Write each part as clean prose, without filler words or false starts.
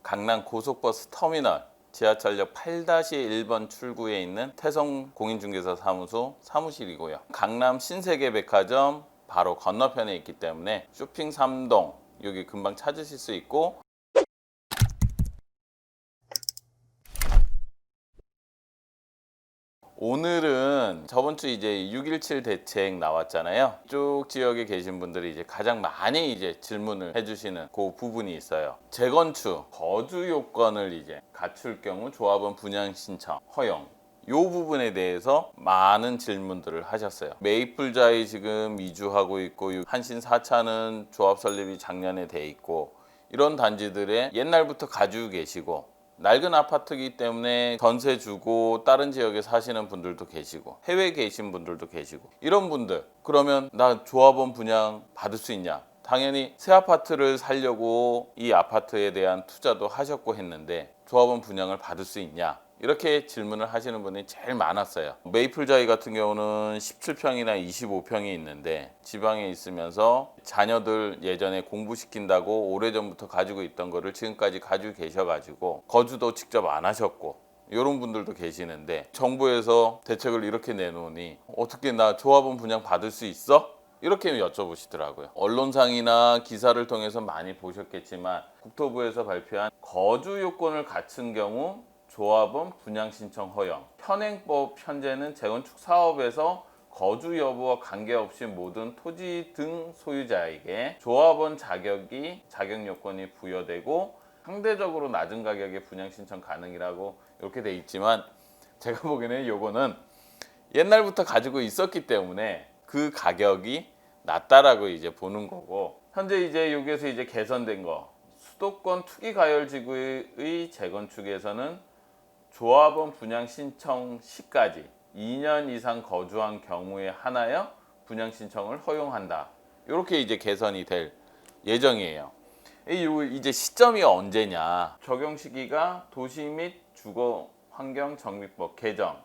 강남 고속버스 터미널 지하철역 8-1번 출구에 있는 태성 공인중개사 사무소 사무실이고요. 강남 신세계백화점 바로 건너편에 있기 때문에 쇼핑 3동 여기 금방 찾으실 수 있고, 오늘은 저번 주 이제 6.17 대책 나왔잖아요. 이쪽 지역에 계신 분들이 이제 가장 많이 이제 질문을 해주시는 그 부분이 있어요. 재건축 거주 요건을 이제 갖출 경우 조합원 분양 신청 허용, 요 부분에 대해서 많은 질문들을 하셨어요. 메이플자이 지금 이주하고 있고, 한신 4차는 조합 설립이 작년에 돼 있고, 이런 단지들에 옛날부터 가지고 계시고 낡은 아파트이기 때문에 전세 주고 다른 지역에 사시는 분들도 계시고 해외에 계신 분들도 계시고, 이런 분들 그러면 나 조합원 분양 받을 수 있냐? 당연히 새 아파트를 살려고 이 아파트에 대한 투자도 하셨고 했는데 조합원 분양을 받을 수 있냐? 이렇게 질문을 하시는 분이 제일 많았어요. 메이플자이 같은 경우는 17평이나 25평이 있는데 지방에 있으면서 자녀들 예전에 공부시킨다고 오래전부터 가지고 있던 거를 지금까지 가지고 계셔가지고 거주도 직접 안 하셨고 이런 분들도 계시는데, 정부에서 대책을 이렇게 내놓으니 어떻게 나 조합원 분양 받을 수 있어? 이렇게 여쭤보시더라고요. 언론상이나 기사를 통해서 많이 보셨겠지만 국토부에서 발표한 거주 요건을 갖춘 경우 조합원 분양 신청 허용, 현행법 현재는 재건축 사업에서 거주 여부와 관계없이 모든 토지 등 소유자에게 조합원 자격 요건이 부여되고 상대적으로 낮은 가격에 분양 신청 가능이라고 이렇게 돼 있지만, 제가 보기에는 요거는 옛날부터 가지고 있었기 때문에 그 가격이 낮다라고 이제 보는 거고, 현재 이제 여기에서 이제 개선된 거, 수도권 투기 가열 지구의 재건축에서는 조합원 분양 신청 시까지 2년 이상 거주한 경우에 한하여 분양 신청을 허용한다. 이렇게 이제 개선이 될 예정이에요. 이제 시점이 언제냐? 적용 시기가 도시 및 주거 환경 정비법 개정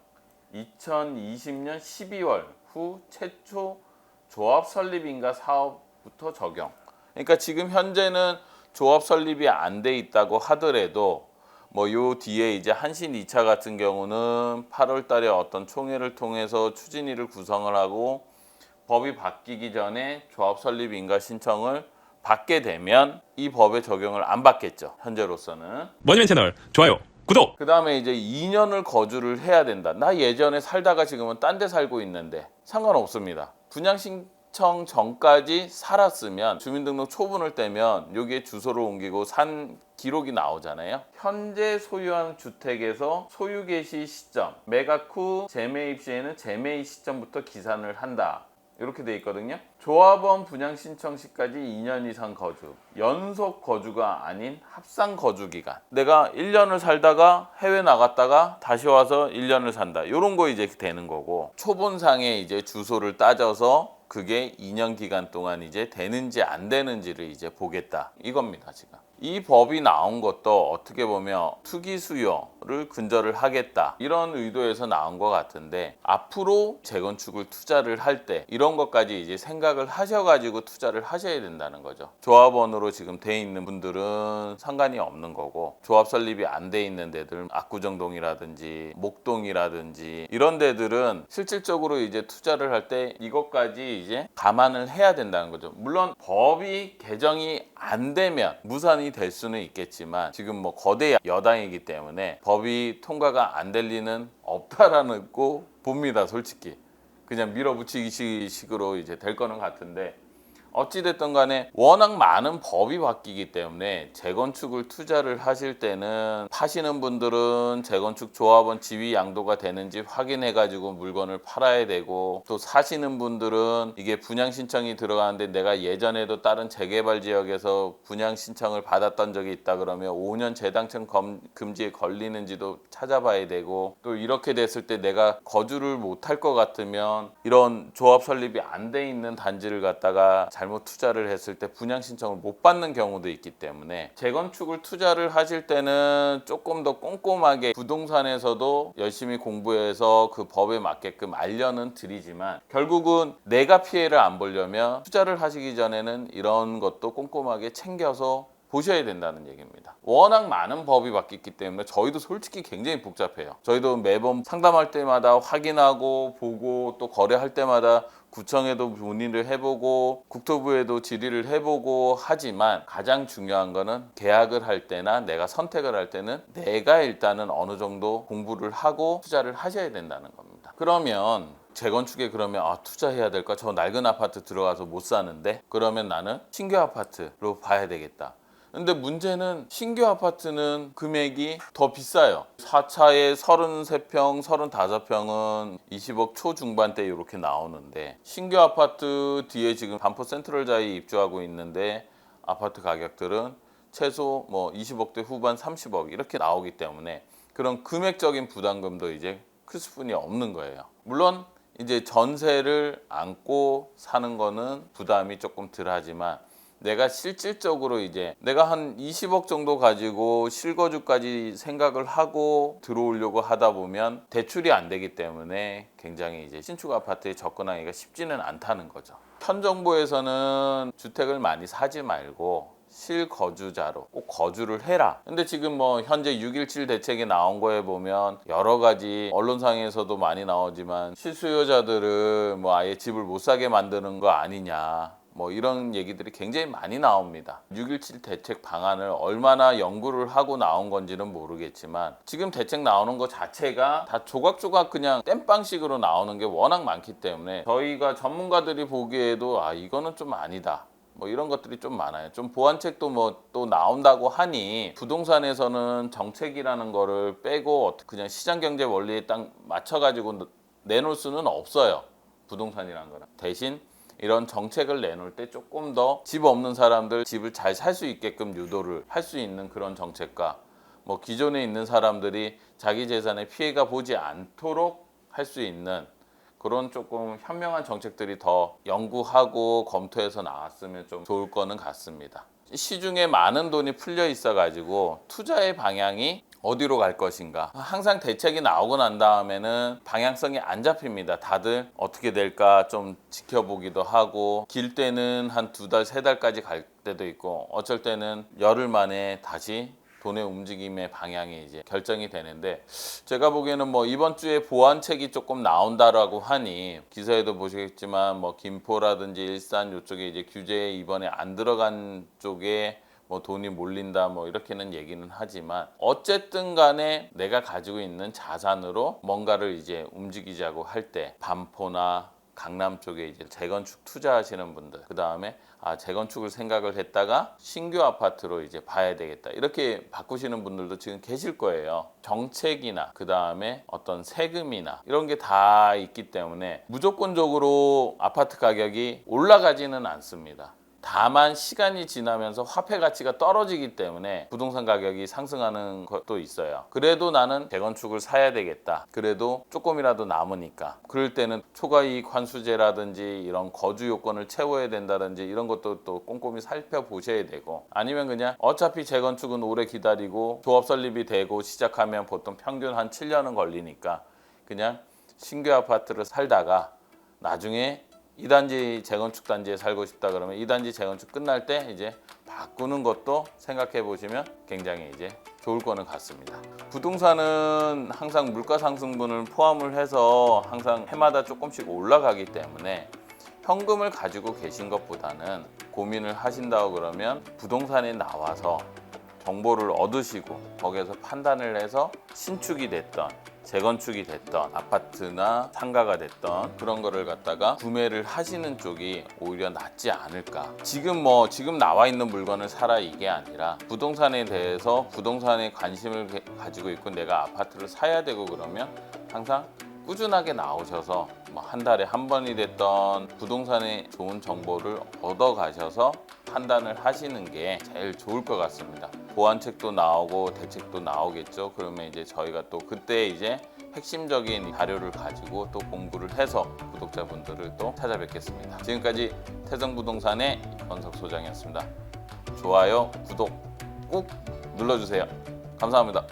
2020년 12월 후 최초 조합 설립인가 사업부터 적용. 그러니까 지금 현재는 조합 설립이 안 돼 있다고 하더라도 요 뒤에 이제 한신 2차 같은 경우는 8월 달에 어떤 총회를 통해서 추진위를 구성을 하고 법이 바뀌기 전에 조합 설립 인가 신청을 받게 되면 이 법의 적용을 안 받겠죠. 현재로서는. 머니맨 채널 좋아요, 구독! 그 다음에 이제 2년을 거주를 해야 된다. 나 예전에 살다가 지금은 딴 데 살고 있는데 상관없습니다. 분양 신청 전까지 살았으면 주민등록 초본을 떼면 여기에 주소를 옮기고 산 기록이 나오잖아요. 현재 소유한 주택에서 소유 개시 시점, 매각 후 재매입 시에는 재매입 시점부터 기산을 한다. 이렇게 돼 있거든요. 조합원 분양 신청 시까지 2년 이상 거주, 연속 거주가 아닌 합상 거주 기간. 내가 1년을 살다가 해외 나갔다가 다시 와서 1년을 산다. 이런 거 이제 되는 거고, 초본상에 이제 주소를 따져서 그게 2년 기간 동안 이제 되는지 안 되는지를 이제 보겠다. 이겁니다, 지금. 이 법이 나온 것도 어떻게 보면 투기 수요를 근절을 하겠다, 이런 의도에서 나온 것 같은데, 앞으로 재건축을 투자를 할 때 이런 것까지 이제 생각을 하셔가지고 투자를 하셔야 된다는 거죠. 조합원으로 지금 돼 있는 분들은 상관이 없는 거고, 조합 설립이 안 돼 있는 데들, 압구정동이라든지 목동이라든지 이런 데들은 실질적으로 이제 투자를 할 때 이것까지 이제 감안을 해야 된다는 거죠. 물론 법이 개정이 안 되면 무산이 될 수는 있겠지만 지금 거대 여당이기 때문에 법이 통과가 안 될 리는 없다라는 거 봅니다. 솔직히 그냥 밀어붙이기 식으로 이제 될 거는 같은데, 어찌됐든 간에 워낙 많은 법이 바뀌기 때문에 재건축을 투자를 하실 때는 파시는 분들은 재건축 조합원 지위 양도가 되는지 확인해 가지고 물건을 팔아야 되고, 또 사시는 분들은 이게 분양 신청이 들어가는데 내가 예전에도 다른 재개발 지역에서 분양 신청을 받았던 적이 있다 그러면 5년 재당첨 금지에 걸리는지도 찾아봐야 되고, 또 이렇게 됐을 때 내가 거주를 못할 것 같으면 이런 조합 설립이 안 돼 있는 단지를 갖다가 잘못 투자를 했을 때 분양 신청을 못 받는 경우도 있기 때문에, 재건축을 투자를 하실 때는 조금 더 꼼꼼하게 부동산에서도 열심히 공부해서 그 법에 맞게끔 알려는 드리지만, 결국은 내가 피해를 안 보려면 투자를 하시기 전에는 이런 것도 꼼꼼하게 챙겨서 보셔야 된다는 얘기입니다. 워낙 많은 법이 바뀌었기 때문에 저희도 솔직히 굉장히 복잡해요. 저희도 매번 상담할 때마다 확인하고 보고 또 거래할 때마다 구청에도 문의를 해보고 국토부에도 질의를 해보고 하지만 가장 중요한 거는 계약을 할 때나 내가 선택을 할 때는 내가 일단은 어느 정도 공부를 하고 투자를 하셔야 된다는 겁니다. 그러면 재건축에 그러면 투자해야 될까? 저 낡은 아파트 들어가서 못 사는데? 그러면 나는 신규 아파트로 봐야 되겠다. 근데 문제는 신규 아파트는 금액이 더 비싸요. 4차에 33평, 35평은 20억 초중반대 이렇게 나오는데 신규 아파트 뒤에 지금 반포 센트럴자이 입주하고 있는데 아파트 가격들은 최소 뭐 20억대 후반 30억 이렇게 나오기 때문에 그런 금액적인 부담금도 이제 클 수뿐이 없는 거예요. 물론 이제 전세를 안고 사는 거는 부담이 조금 덜하지만 내가 실질적으로 이제 내가 한 20억 정도 가지고 실거주까지 생각을 하고 들어오려고 하다 보면 대출이 안 되기 때문에 굉장히 이제 신축 아파트에 접근하기가 쉽지는 않다는 거죠. 현 정부에서는 주택을 많이 사지 말고 실거주자로 꼭 거주를 해라. 근데 지금 뭐 현재 6.17 대책이 나온 거에 보면 여러 가지 언론상에서도 많이 나오지만 실수요자들은 뭐 아예 집을 못 사게 만드는 거 아니냐. 뭐 이런 얘기들이 굉장히 많이 나옵니다. 6.17 대책 방안을 얼마나 연구를 하고 나온 건지는 모르겠지만 지금 대책 나오는 것 자체가 다 조각조각 그냥 땜빵식으로 나오는 게 워낙 많기 때문에 저희가 전문가들이 보기에도 이거는 좀 아니다. 뭐 이런 것들이 좀 많아요. 좀 보완책도 뭐 또 나온다고 하니 부동산에서는 정책이라는 거를 빼고 그냥 시장 경제 원리에 딱 맞춰가지고 내놓을 수는 없어요. 부동산이라는 거는. 대신 이런 정책을 내놓을 때 조금 더 집 없는 사람들 집을 잘 살 수 있게끔 유도를 할 수 있는 그런 정책과 뭐 기존에 있는 사람들이 자기 재산에 피해가 보지 않도록 할 수 있는 그런 조금 현명한 정책들이 더 연구하고 검토해서 나왔으면 좀 좋을 거는 같습니다. 시중에 많은 돈이 풀려 있어 가지고 투자의 방향이 어디로 갈 것인가. 항상 대책이 나오고 난 다음에는 방향성이 안 잡힙니다. 다들 어떻게 될까 좀 지켜보기도 하고 길 때는 한 2달, 3달까지 갈 때도 있고 어쩔 때는 열흘 만에 다시 돈의 움직임의 방향이 이제 결정이 되는데 제가 보기에는 뭐 이번 주에 보완책이 조금 나온다라고 하니 기사에도 보시겠지만 뭐 김포라든지 일산 이쪽에 이제 규제에 이번에 안 들어간 쪽에 뭐 돈이 몰린다 뭐 이렇게는 얘기는 하지만 어쨌든 간에 내가 가지고 있는 자산으로 뭔가를 이제 움직이자고 할 때 반포나 강남 쪽에 이제 재건축 투자하시는 분들 그 다음에 재건축을 생각을 했다가 신규 아파트로 이제 봐야 되겠다 이렇게 바꾸시는 분들도 지금 계실 거예요. 정책이나 그 다음에 어떤 세금이나 이런 게 다 있기 때문에 무조건적으로 아파트 가격이 올라가지는 않습니다. 다만 시간이 지나면서 화폐 가치가 떨어지기 때문에 부동산 가격이 상승하는 것도 있어요. 그래도 나는 재건축을 사야 되겠다. 그래도 조금이라도 남으니까. 그럴 때는 초과이익 환수제라든지 이런 거주 요건을 채워야 된다든지 이런 것도 또 꼼꼼히 살펴보셔야 되고 아니면 그냥 어차피 재건축은 오래 기다리고 조합 설립이 되고 시작하면 보통 평균 한 7년은 걸리니까 그냥 신규 아파트를 살다가 나중에 2단지 재건축 단지에 살고 싶다 그러면 2단지 재건축 끝날 때 이제 바꾸는 것도 생각해 보시면 굉장히 이제 좋을 거는 같습니다. 부동산은 항상 물가 상승분을 포함을 해서 항상 해마다 조금씩 올라가기 때문에 현금을 가지고 계신 것보다는 고민을 하신다고 그러면 부동산에 나와서 정보를 얻으시고 거기에서 판단을 해서 신축이 됐던 재건축이 됐던 아파트나 상가가 됐던 그런 거를 갖다가 구매를 하시는 쪽이 오히려 낫지 않을까. 지금 나와 있는 물건을 사라 이게 아니라 부동산에 대해서 부동산에 관심을 가지고 있고 내가 아파트를 사야 되고 그러면 항상 꾸준하게 나오셔서 뭐 한 달에 한 번이 됐던 부동산에 좋은 정보를 얻어 가셔서 판단을 하시는 게 제일 좋을 것 같습니다. 보완책도 나오고 대책도 나오겠죠. 그러면 이제 저희가 또 그때 이제 핵심적인 자료를 가지고 또 공부를 해서 구독자분들을 또 찾아뵙겠습니다. 지금까지 태성부동산의 이건석 소장이었습니다. 좋아요, 구독 꼭 눌러주세요. 감사합니다.